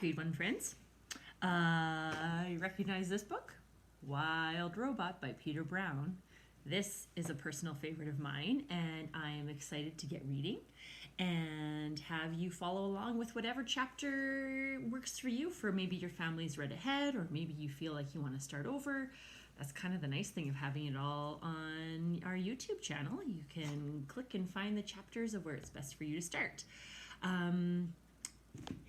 Grade 1 friends. You recognize this book? Wild Robot by Peter Brown. This is a personal favorite of mine, and I am excited to get reading and have you follow along with whatever chapter works for you. For maybe your family's read ahead, or maybe you feel like you want to start over. That's kind of the nice thing of having it all on our YouTube channel. You can click and find the chapters of where it's best for you to start.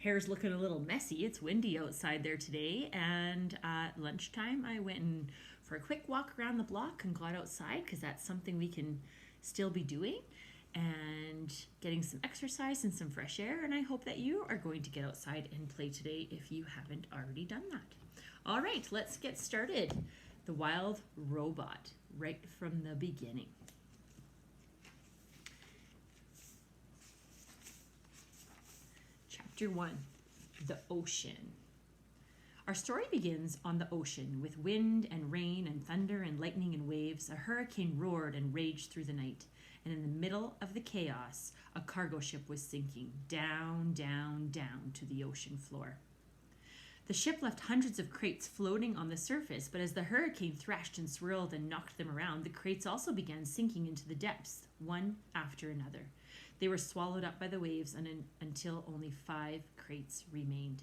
Hair's looking a little messy. It's windy outside there today, and at lunchtime I went for a quick walk around the block and got outside because that's something we can still be doing and getting some exercise and some fresh air. And I hope that you are going to get outside and play today if you haven't already done that. All right, let's get started. The Wild Robot, right from the beginning. Chapter 1, The Ocean. Our story begins on the ocean with wind and rain and thunder and lightning and waves. A hurricane roared and raged through the night, and in the middle of the chaos, a cargo ship was sinking down, down, down to the ocean floor. The ship left hundreds of crates floating on the surface, but as the hurricane thrashed and swirled and knocked them around, the crates also began sinking into the depths, one after another. They were swallowed up by the waves until only 5 crates remained.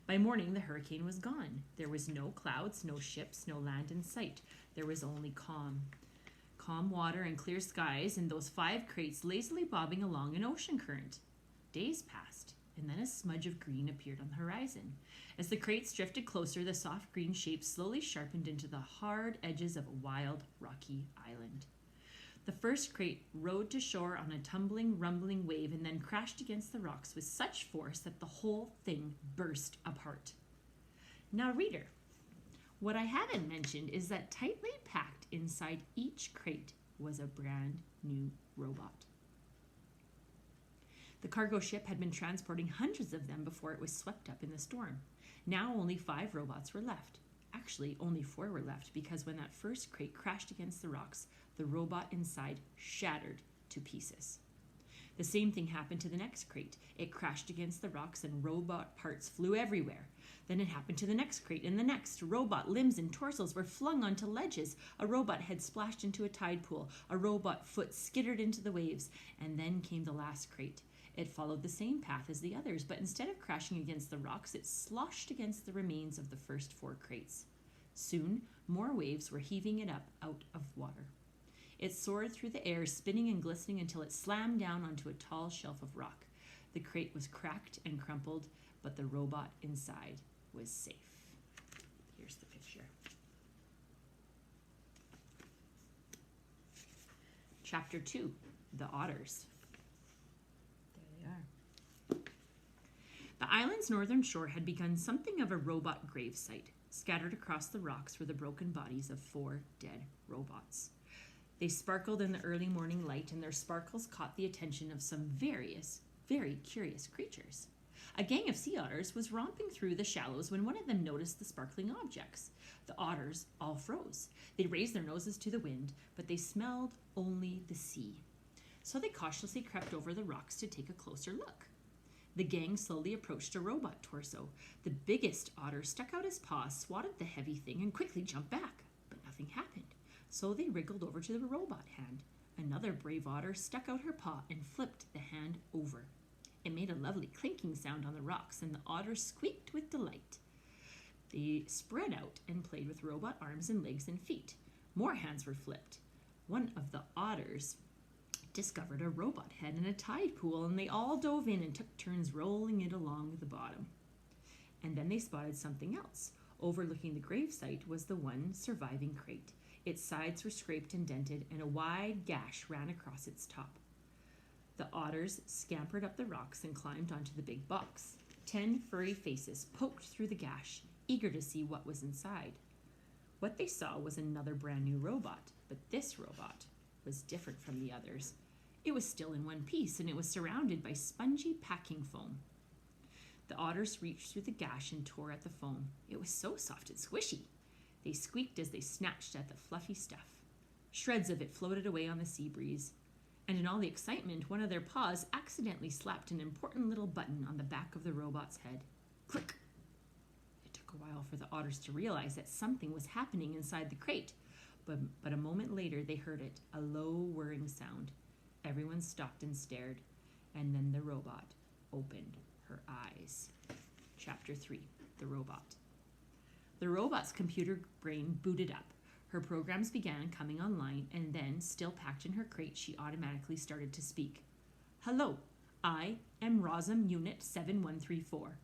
By morning, the hurricane was gone. There was no clouds, no ships, no land in sight. There was only calm. Calm water and clear skies, and those 5 crates lazily bobbing along an ocean current. Days passed, and then a smudge of green appeared on the horizon. As the crates drifted closer, the soft green shape slowly sharpened into the hard edges of a wild, rocky island. The first crate rode to shore on a tumbling, rumbling wave and then crashed against the rocks with such force that the whole thing burst apart. Now, reader, what I haven't mentioned is that tightly packed inside each crate was a brand new robot. The cargo ship had been transporting hundreds of them before it was swept up in the storm. Now only 5 robots were left. Actually, only 4 were left because when that first crate crashed against the rocks, the robot inside shattered to pieces. The same thing happened to the next crate. It crashed against the rocks and robot parts flew everywhere. Then it happened to the next crate, and the next. Robot limbs and torsos were flung onto ledges. A robot head splashed into a tide pool. A robot foot skittered into the waves. And then came the last crate. It followed the same path as the others, but instead of crashing against the rocks, it sloshed against the remains of the first 4 crates. Soon, more waves were heaving it up out of water. It soared through the air, spinning and glistening until it slammed down onto a tall shelf of rock. The crate was cracked and crumpled, but the robot inside was safe. Here's the picture. Chapter 2, The Otters. There they are. The island's northern shore had become something of a robot gravesite. Scattered across the rocks were the broken bodies of 4 dead robots. They sparkled in the early morning light, and their sparkles caught the attention of some very curious creatures. A gang of sea otters was romping through the shallows when one of them noticed the sparkling objects. The otters all froze. They raised their noses to the wind, but they smelled only the sea. So they cautiously crept over the rocks to take a closer look. The gang slowly approached a robot torso. The biggest otter stuck out his paw, swatted the heavy thing, and quickly jumped back, but nothing happened. So they wriggled over to the robot hand. Another brave otter stuck out her paw and flipped the hand over. It made a lovely clinking sound on the rocks, and the otters squeaked with delight. They spread out and played with robot arms and legs and feet. More hands were flipped. One of the otters discovered a robot head in a tide pool, and they all dove in and took turns rolling it along the bottom. And then they spotted something else. Overlooking the gravesite was the one surviving crate. Its sides were scraped and dented, and a wide gash ran across its top. The otters scampered up the rocks and climbed onto the big box. 10 furry faces poked through the gash, eager to see what was inside. What they saw was another brand new robot, but this robot was different from the others. It was still in one piece, and it was surrounded by spongy packing foam. The otters reached through the gash and tore at the foam. It was so soft and squishy. They squeaked as they snatched at the fluffy stuff. Shreds of it floated away on the sea breeze. And in all the excitement, one of their paws accidentally slapped an important little button on the back of the robot's head. Click. It took a while for the otters to realize that something was happening inside the crate, but a moment later they heard it, a low whirring sound. Everyone stopped and stared, and then the robot opened her eyes. Chapter 3, The Robot. The robot's computer brain booted up. Her programs began coming online, and then, still packed in her crate, she automatically started to speak. Hello, I am Rosum Unit 7134,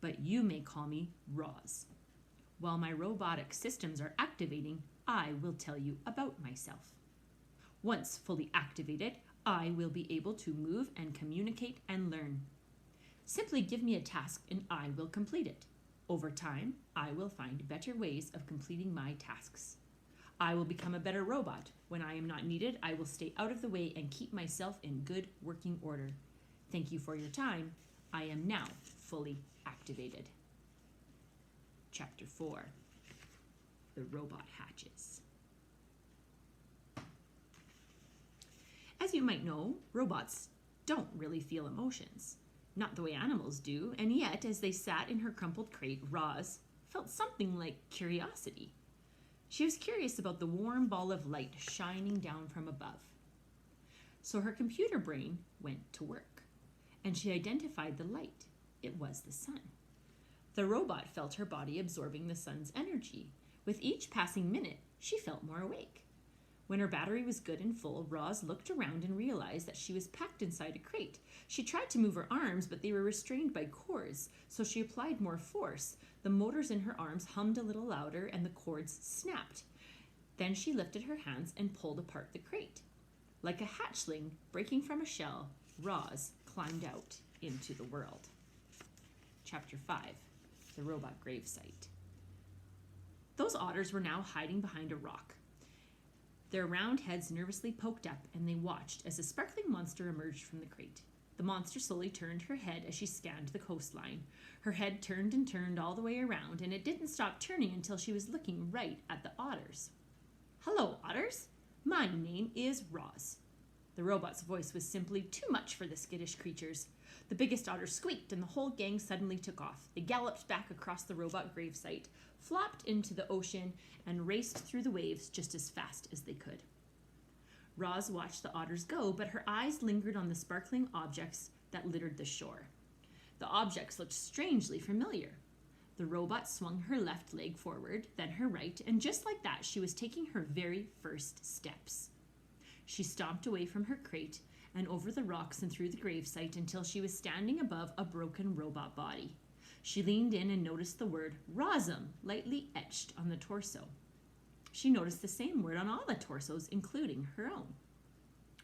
but you may call me Roz. While my robotic systems are activating, I will tell you about myself. Once fully activated, I will be able to move and communicate and learn. Simply give me a task and I will complete it. Over time, I will find better ways of completing my tasks. I will become a better robot. When I am not needed, I will stay out of the way and keep myself in good working order. Thank you for your time. I am now fully activated. Chapter 4, The Robot Hatches. As you might know, robots don't really feel emotions. Not the way animals do, and yet, as they sat in her crumpled crate, Roz felt something like curiosity. She was curious about the warm ball of light shining down from above. So her computer brain went to work, and she identified the light. It was the sun. The robot felt her body absorbing the sun's energy. With each passing minute, she felt more awake. When her battery was good and full, Roz looked around and realized that she was packed inside a crate. She tried to move her arms, but they were restrained by cords, so she applied more force. The motors in her arms hummed a little louder, and the cords snapped. Then she lifted her hands and pulled apart the crate. Like a hatchling breaking from a shell, Roz climbed out into the world. Chapter 5, The Robot Gravesite. Those otters were now hiding behind a rock. Their round heads nervously poked up, and they watched as a sparkling monster emerged from the crate. The monster slowly turned her head as she scanned the coastline. Her head turned and turned all the way around, and it didn't stop turning until she was looking right at the otters. Hello, otters. My name is Roz. The robot's voice was simply too much for the skittish creatures. The biggest otter squeaked, and the whole gang suddenly took off. They galloped back across the robot gravesite, flopped into the ocean, and raced through the waves just as fast as they could. Roz watched the otters go, but her eyes lingered on the sparkling objects that littered the shore. The objects looked strangely familiar. The robot swung her left leg forward, then her right, and just like that, she was taking her very first steps. She stomped away from her crate and over the rocks and through the gravesite until she was standing above a broken robot body. She leaned in and noticed the word Rosum lightly etched on the torso. She noticed the same word on all the torsos, including her own.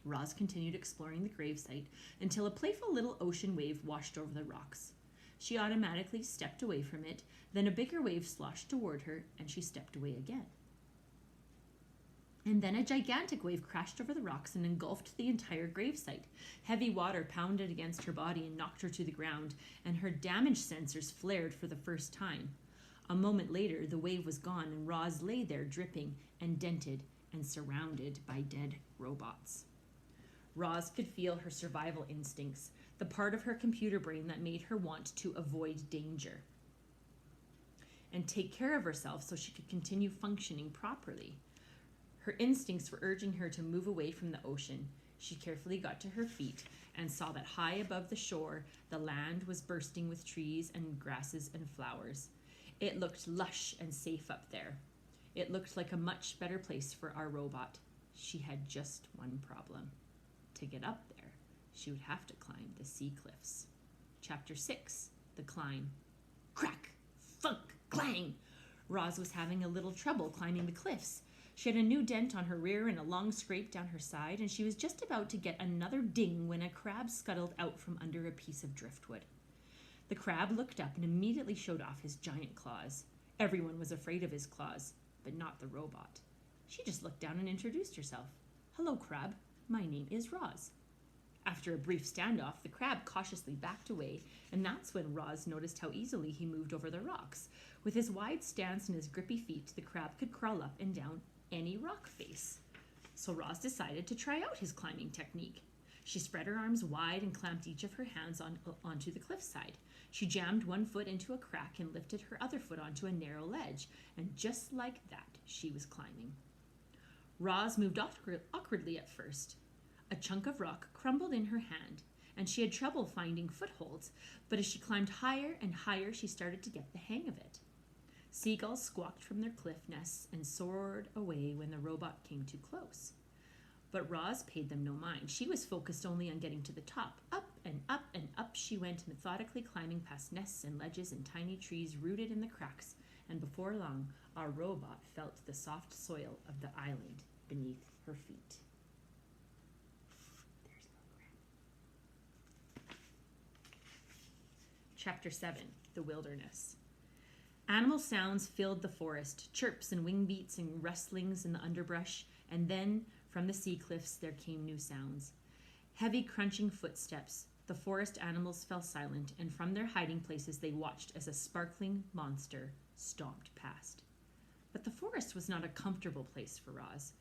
Roz continued exploring the gravesite until a playful little ocean wave washed over the rocks. She automatically stepped away from it, then a bigger wave sloshed toward her, and she stepped away again. And then a gigantic wave crashed over the rocks and engulfed the entire gravesite. Heavy water pounded against her body and knocked her to the ground, and her damage sensors flared for the first time. A moment later, the wave was gone, and Roz lay there dripping and dented and surrounded by dead robots. Roz could feel her survival instincts, the part of her computer brain that made her want to avoid danger and take care of herself so she could continue functioning properly. Her instincts were urging her to move away from the ocean. She carefully got to her feet and saw that high above the shore, the land was bursting with trees and grasses and flowers. It looked lush and safe up there. It looked like a much better place for our robot. She had just one problem. To get up there, she would have to climb the sea cliffs. Chapter 6, The Climb. Crack! Thunk! Clang! Roz was having a little trouble climbing the cliffs. She had a new dent on her rear and a long scrape down her side, and she was just about to get another ding when a crab scuttled out from under a piece of driftwood. The crab looked up and immediately showed off his giant claws. Everyone was afraid of his claws, but not the robot. She just looked down and introduced herself. Hello, crab. My name is Roz. After a brief standoff, the crab cautiously backed away, and that's when Roz noticed how easily he moved over the rocks. With his wide stance and his grippy feet, the crab could crawl up and down any rock face. So Roz decided to try out his climbing technique. She spread her arms wide and clamped each of her hands onto the cliffside. She jammed one foot into a crack and lifted her other foot onto a narrow ledge, and just like that, she was climbing. Roz moved awkwardly at first. A chunk of rock crumbled in her hand, and she had trouble finding footholds, but as she climbed higher and higher, she started to get the hang of it. Seagulls squawked from their cliff nests and soared away when the robot came too close. But Roz paid them no mind. She was focused only on getting to the top. Up and up and up she went, methodically climbing past nests and ledges and tiny trees rooted in the cracks, and before long, our robot felt the soft soil of the island beneath her feet. Chapter 7, The Wilderness. Animal sounds filled the forest, chirps and wing beats and rustlings in the underbrush, and then from the sea cliffs there came new sounds. Heavy crunching footsteps. The forest animals fell silent, and from their hiding places they watched as a sparkling monster stomped past. But the forest was not a comfortable place for Roz.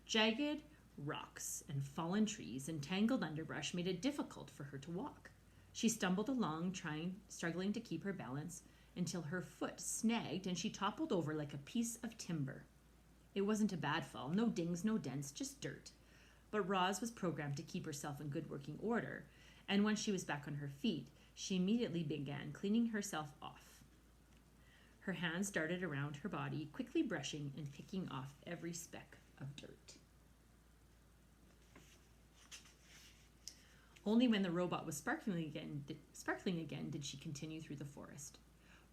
Jagged rocks and fallen trees and tangled underbrush made it difficult for her to walk. She stumbled along, struggling to keep her balance, until her foot snagged and she toppled over like a piece of timber. It wasn't a bad fall, no dings, no dents, just dirt. But Roz was programmed to keep herself in good working order, and when she was back on her feet, she immediately began cleaning herself off. Her hands darted around her body, quickly brushing and picking off every speck of dirt. Only when the robot was sparkling again did she continue through the forest.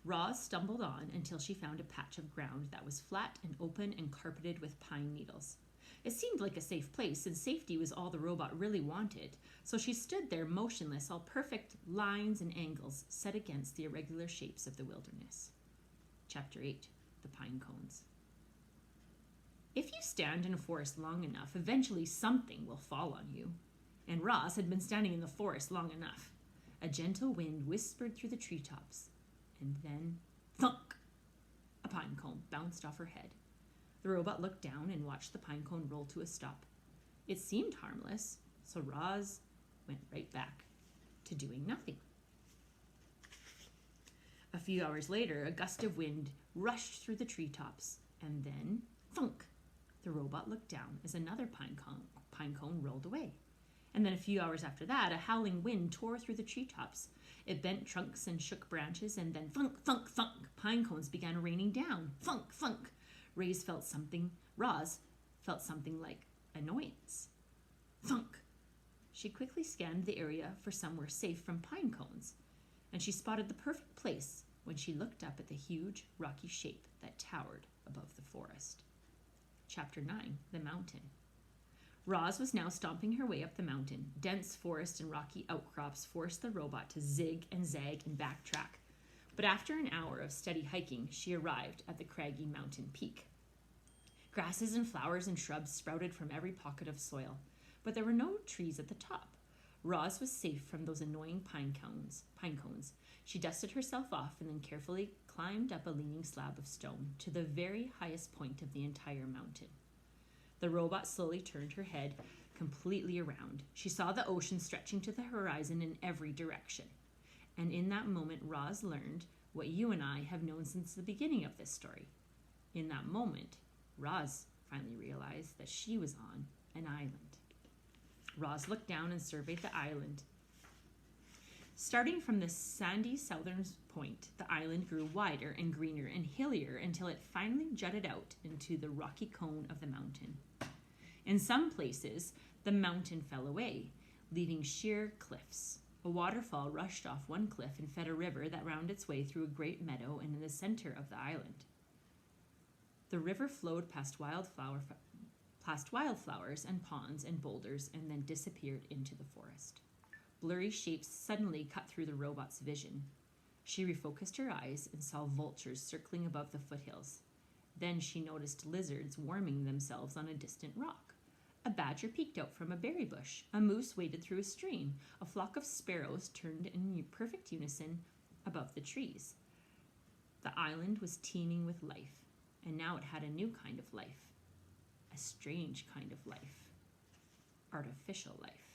Roz stumbled on until she found a patch of ground that was flat and open and carpeted with pine needles. It seemed like a safe place, and safety was all the robot really wanted, so she stood there motionless, all perfect lines and angles set against the irregular shapes of the wilderness. Chapter 8, The Pine Cones. If you stand in a forest long enough, eventually something will fall on you. And Roz had been standing in the forest long enough. A gentle wind whispered through the treetops, and then, thunk! A pine cone bounced off her head. The robot looked down and watched the pine cone roll to a stop. It seemed harmless, so Roz went right back to doing nothing. A few hours later, a gust of wind rushed through the treetops, and then, thunk! The robot looked down as another pine cone rolled away. And then a few hours after that, a howling wind tore through the treetops. It bent trunks and shook branches, and then thunk, thunk, thunk, pine cones began raining down. Thunk, thunk. Roz felt something like annoyance. Thunk. She quickly scanned the area for somewhere safe from pine cones, and she spotted the perfect place when she looked up at the huge, rocky shape that towered above the forest. Chapter 9, The Mountain. Roz was now stomping her way up the mountain. Dense forest and rocky outcrops forced the robot to zig and zag and backtrack. But after an hour of steady hiking, she arrived at the craggy mountain peak. Grasses and flowers and shrubs sprouted from every pocket of soil, but there were no trees at the top. Roz was safe from those annoying pine cones. She dusted herself off and then carefully climbed up a leaning slab of stone to the very highest point of the entire mountain. The robot slowly turned her head completely around. She saw the ocean stretching to the horizon in every direction. And in that moment, Roz learned what you and I have known since the beginning of this story. In that moment, Roz finally realized that she was on an island. Roz looked down and surveyed the island. Starting from the sandy southern point, the island grew wider and greener and hillier until it finally jutted out into the rocky cone of the mountain. In some places, the mountain fell away, leaving sheer cliffs. A waterfall rushed off one cliff and fed a river that wound its way through a great meadow and in the center of the island. The river flowed past wildflowers and ponds and boulders and then disappeared into the forest. Blurry shapes suddenly cut through the robot's vision. She refocused her eyes and saw vultures circling above the foothills. Then she noticed lizards warming themselves on a distant rock. A badger peeked out from a berry bush. A moose waded through a stream. A flock of sparrows turned in perfect unison above the trees. The island was teeming with life, and now it had a new kind of life. A strange kind of life. Artificial life.